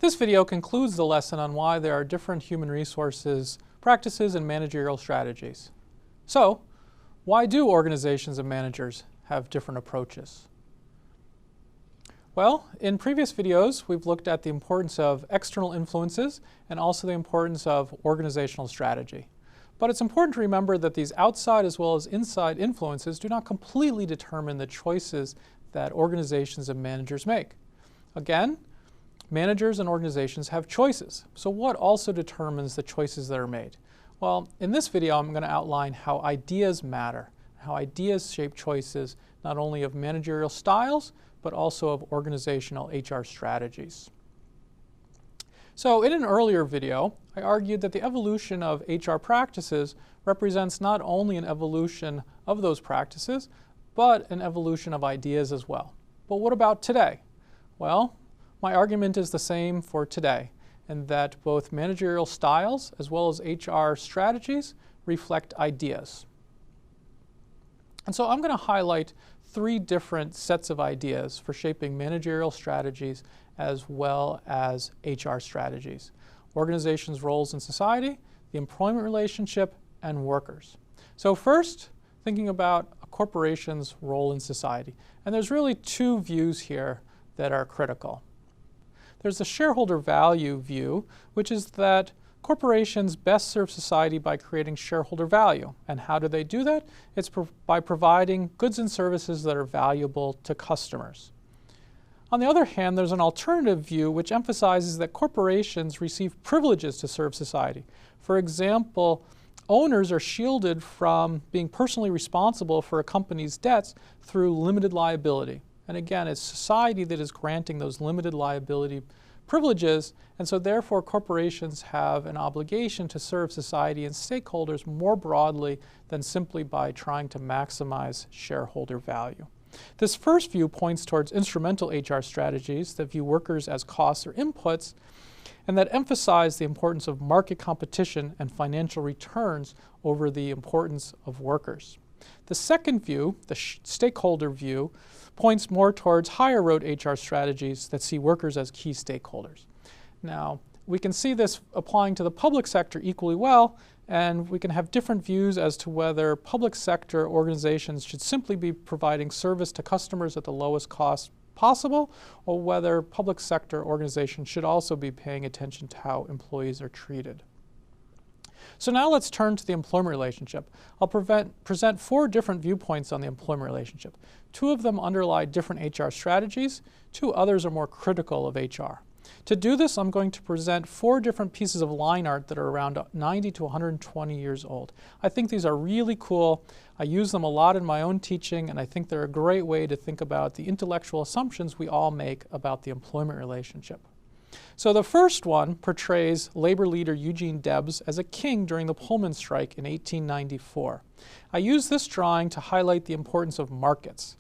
This video concludes the lesson on why there are different human resources practices and managerial strategies. So, why do organizations and managers have different approaches? Well, in previous videos, we've looked at the importance of external influences and also the importance of organizational strategy. But it's important to remember that these outside as well as inside influences do not completely determine the choices that organizations and managers make. Again, managers and organizations have choices. So what also determines the choices that are made? Well, in this video, I'm going to outline how ideas matter, how ideas shape choices not only of managerial styles, but also of organizational HR strategies. So in an earlier video, I argued that the evolution of HR practices represents not only an evolution of those practices, but an evolution of ideas as well. But what about today? Well, my argument is the same for today, in that both managerial styles as well as HR strategies reflect ideas. And so I'm going to highlight three different sets of ideas for shaping managerial strategies as well as HR strategies: organizations' roles in society, the employment relationship, and workers. So first, thinking about a corporation's role in society. And there's really two views here that are critical. There's the shareholder value view, which is that corporations best serve society by creating shareholder value. And how do they do that? It's by providing goods and services that are valuable to customers. On the other hand, there's an alternative view which emphasizes that corporations receive privileges to serve society. For example, owners are shielded from being personally responsible for a company's debts through limited liability. And again, it's society that is granting those limited liability privileges, and so therefore corporations have an obligation to serve society and stakeholders more broadly than simply by trying to maximize shareholder value. This first view points towards instrumental HR strategies that view workers as costs or inputs, and that emphasize the importance of market competition and financial returns over the importance of workers. The second view, the stakeholder view, points more towards higher road HR strategies that see workers as key stakeholders. Now, we can see this applying to the public sector equally well, and we can have different views as to whether public sector organizations should simply be providing service to customers at the lowest cost possible, or whether public sector organizations should also be paying attention to how employees are treated. So now let's turn to the employment relationship. I'll present four different viewpoints on the employment relationship. Two of them underlie different HR strategies. Two others are more critical of HR. To do this, I'm going to present four different pieces of line art that are around 90 to 120 years old. I think these are really cool. I use them a lot in my own teaching, and I think they're a great way to think about the intellectual assumptions we all make about the employment relationship. So the first one portrays labor leader Eugene Debs as a king during the Pullman strike in 1894. I use this drawing to highlight the importance of markets.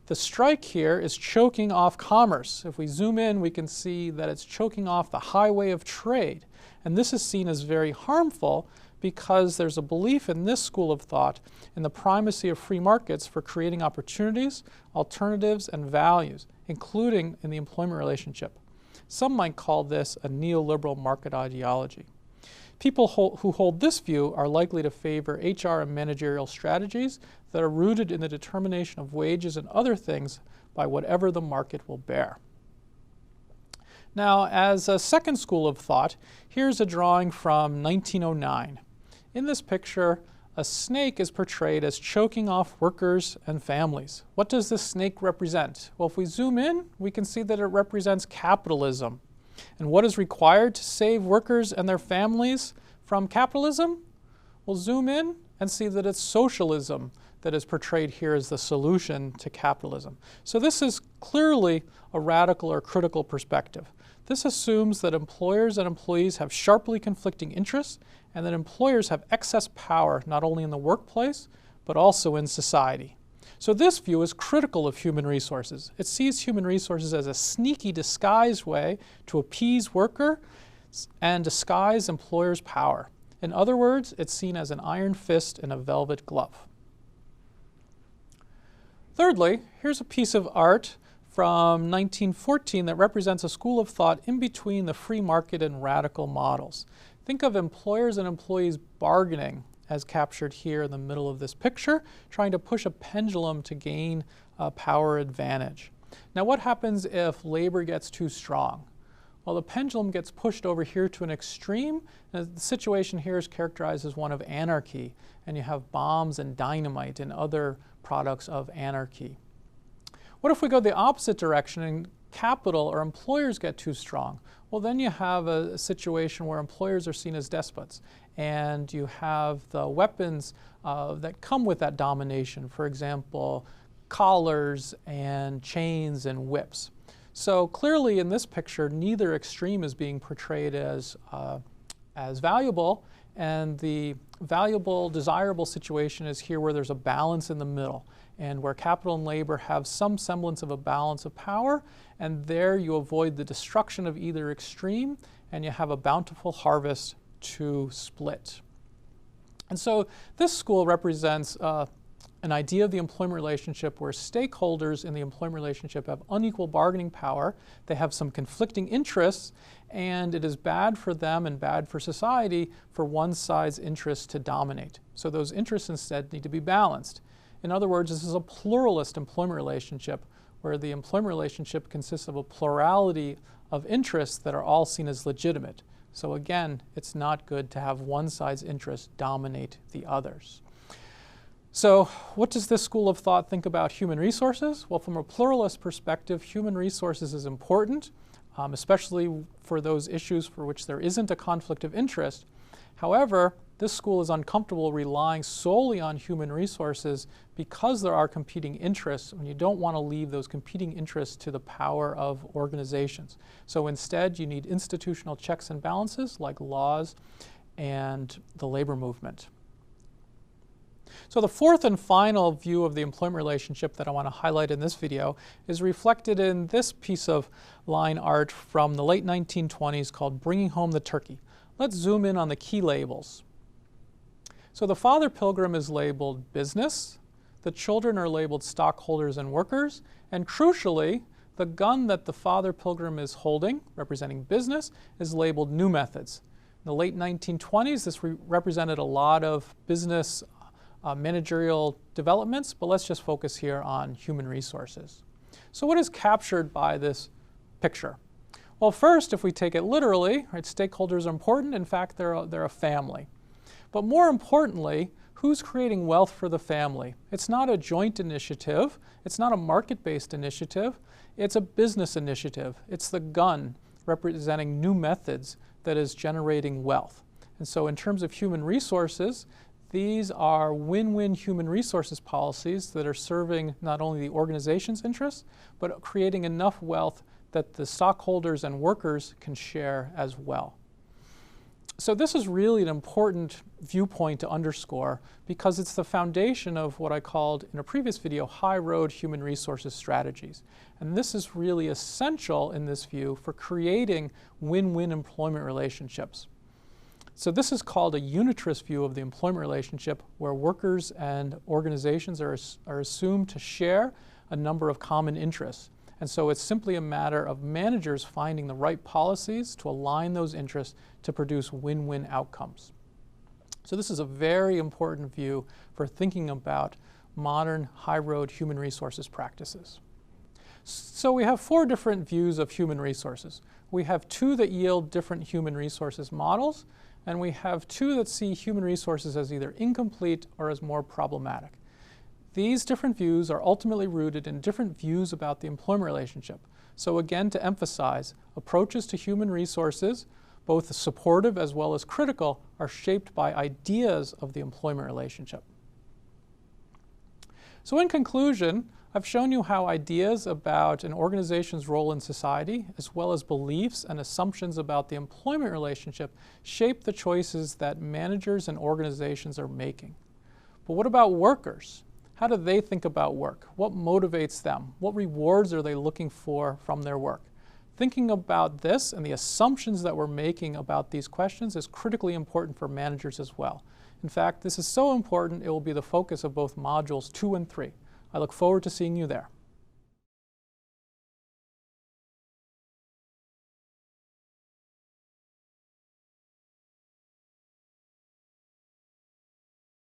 The strike here is choking off commerce. If we zoom in, we can see that it's choking off the highway of trade. And this is seen as very harmful because there's a belief in this school of thought in the primacy of free markets for creating opportunities, alternatives, and values, including in the employment relationship. Some might call this a neoliberal market ideology. People who hold this view are likely to favor HR and managerial strategies that are rooted in the determination of wages and other things by whatever the market will bear. Now, as a second school of thought, here's a drawing from 1909. In this picture, a snake is portrayed as choking off workers and families. What does this snake represent? Well, if we zoom in, we can see that it represents capitalism. And what is required to save workers and their families from capitalism? We'll zoom in and see that it's socialism that is portrayed here as the solution to capitalism. So this is clearly a radical or critical perspective. This assumes that employers and employees have sharply conflicting interests and that employers have excess power not only in the workplace, but also in society. So this view is critical of human resources. It sees human resources as a sneaky, disguised way to appease workers and disguise employers' power. In other words, it's seen as an iron fist in a velvet glove. Thirdly, here's a piece of art from 1914 that represents a school of thought in between the free market and radical models. Think of employers and employees bargaining as captured here in the middle of this picture, trying to push a pendulum to gain a power advantage. Now what happens if labor gets too strong? Well, the pendulum gets pushed over here to an extreme, and the situation here is characterized as one of anarchy, and you have bombs and dynamite and other products of anarchy. What if we go the opposite direction and capital or employers get too strong? Well, then you have a situation where employers are seen as despots, and you have the weapons that come with that domination, for example, collars and chains and whips. So clearly in this picture, neither extreme is being portrayed as valuable, and the valuable, desirable situation is here where there's a balance in the middle, and where capital and labor have some semblance of a balance of power, and there you avoid the destruction of either extreme, and you have a bountiful harvest to split. And so this school represents an idea of the employment relationship where stakeholders in the employment relationship have unequal bargaining power, they have some conflicting interests, and it is bad for them and bad for society for one side's interests to dominate. So those interests instead need to be balanced. In other words, this is a pluralist employment relationship where the employment relationship consists of a plurality of interests that are all seen as legitimate. So again, it's not good to have one side's interests dominate the others. So what does this school of thought think about human resources? Well, from a pluralist perspective, human resources is important, especially for those issues for which there isn't a conflict of interest. However, this school is uncomfortable relying solely on human resources because there are competing interests, and you don't want to leave those competing interests to the power of organizations. So instead, you need institutional checks and balances like laws and the labor movement. So the fourth and final view of the employment relationship that I want to highlight in this video is reflected in this piece of line art from the late 1920s called Bringing Home the Turkey. Let's zoom in on the key labels. So the father pilgrim is labeled business, the children are labeled stockholders and workers, and crucially, the gun that the father pilgrim is holding, representing business, is labeled new methods. In the late 1920s, this represented a lot of business managerial developments, but let's just focus here on human resources. So what is captured by this picture? Well, first, if we take it literally, right, stakeholders are important. In fact, they're a family. But more importantly, who's creating wealth for the family? It's not a joint initiative. It's not a market-based initiative. It's a business initiative. It's the gun representing new methods that is generating wealth. And so in terms of human resources, these are win-win human resources policies that are serving not only the organization's interests, but creating enough wealth that the stockholders and workers can share as well. So this is really an important viewpoint to underscore because it's the foundation of what I called in a previous video, high road human resources strategies. And this is really essential in this view for creating win-win employment relationships. So this is called a unitarist view of the employment relationship where workers and organizations are assumed to share a number of common interests. And so it's simply a matter of managers finding the right policies to align those interests to produce win-win outcomes. So this is a very important view for thinking about modern high-road human resources practices. So we have four different views of human resources. We have two that yield different human resources models, and we have two that see human resources as either incomplete or as more problematic. These different views are ultimately rooted in different views about the employment relationship. So again, to emphasize, approaches to human resources, both supportive as well as critical, are shaped by ideas of the employment relationship. So in conclusion, I've shown you how ideas about an organization's role in society, as well as beliefs and assumptions about the employment relationship, shape the choices that managers and organizations are making. But what about workers? How do they think about work? What motivates them? What rewards are they looking for from their work? Thinking about this and the assumptions that we're making about these questions is critically important for managers as well. In fact, this is so important it will be the focus of both modules 2 and 3. I look forward to seeing you there.